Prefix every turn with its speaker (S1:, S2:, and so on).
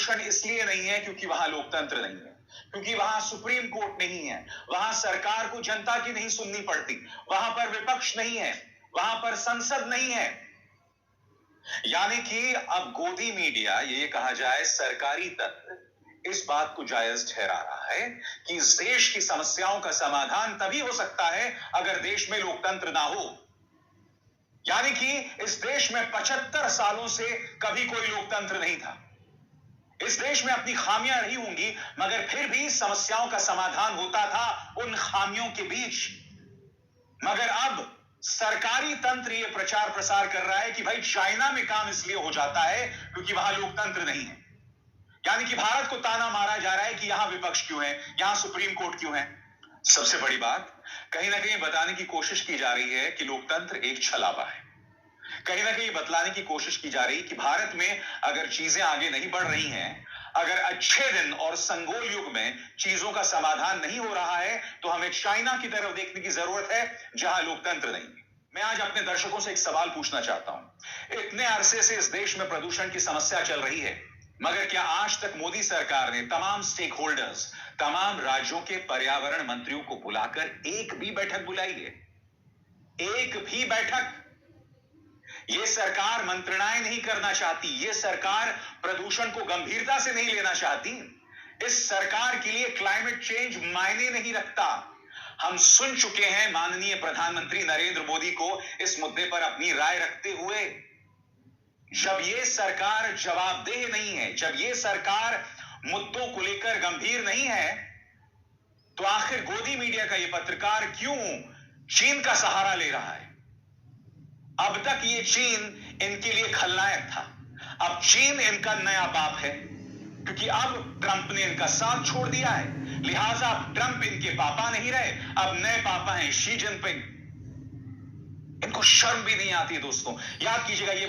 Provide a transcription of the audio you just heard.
S1: प्रदूषण इसलिए नहीं है क्योंकि वहां लोकतंत्र नहीं है, क्योंकि वहां सुप्रीम कोर्ट नहीं है, वहां सरकार को जनता की नहीं सुननी पड़ती, वहां पर विपक्ष नहीं है, वहां पर संसद नहीं है। यानी कि अब गोदी मीडिया, ये कहा जाए सरकारी तंत्र, इस बात को जायज ठहरा रहा है कि इस देश की समस्याओं का समाधान तभी हो सकता है अगर देश में लोकतंत्र ना हो। यानी कि इस देश में 75 सालों से कभी कोई लोकतंत्र नहीं था। इस देश में अपनी खामियां रही होंगी, मगर फिर भी समस्याओं का समाधान होता था उन खामियों के बीच। मगर अब सरकारी तंत्र यह प्रचार प्रसार कर रहा है कि भाई चाइना में काम इसलिए हो जाता है क्योंकि वहां लोकतंत्र नहीं है। यानी कि भारत को ताना मारा जा रहा है कि यहां विपक्ष क्यों है, यहां सुप्रीम कोर्ट क्यों है। सबसे बड़ी बात, कहीं ना कहीं बताने की कोशिश की जा रही है कि लोकतंत्र एक छलावा है। कहीं ना कहीं बतलाने की कोशिश की जा रही है कि भारत में अगर चीजें आगे नहीं बढ़ रही हैं, अगर अच्छे दिन और संगोल युग में चीजों का समाधान नहीं हो रहा है, तो हमें चाइना की तरफ देखने की जरूरत है जहां लोकतंत्र नहीं है। मैं आज अपने दर्शकों से एक सवाल पूछना चाहता हूं। इतने अरसे से इस देश में प्रदूषण की समस्या चल रही है, मगर क्या आज तक मोदी सरकार ने तमाम स्टेक होल्डर्स, तमाम राज्यों के पर्यावरण मंत्रियों को बुलाकर एक भी बैठक बुलाई है? एक भी बैठक? यह सरकार मंत्रणाएं नहीं करना चाहती, यह सरकार प्रदूषण को गंभीरता से नहीं लेना चाहती। इस सरकार के लिए क्लाइमेट चेंज मायने नहीं रखता। हम सुन चुके हैं माननीय प्रधानमंत्री नरेंद्र मोदी को इस मुद्दे पर अपनी राय रखते हुए। जब यह सरकार जवाबदेह नहीं है, जब यह सरकार मुद्दों को लेकर गंभीर नहीं है, तो आखिर गोदी मीडिया का यह पत्रकार क्यों चीन का सहारा ले रहा है? अब तक ये चीन इनके लिए खलनायक था, अब चीन इनका नया बाप है, क्योंकि अब ट्रंप ने इनका साथ छोड़ दिया है। लिहाजा अब ट्रंप इनके पापा नहीं रहे, अब नए पापा हैं शी जिनपिंग। इनको शर्म भी नहीं आती है दोस्तों। याद कीजिएगा, ये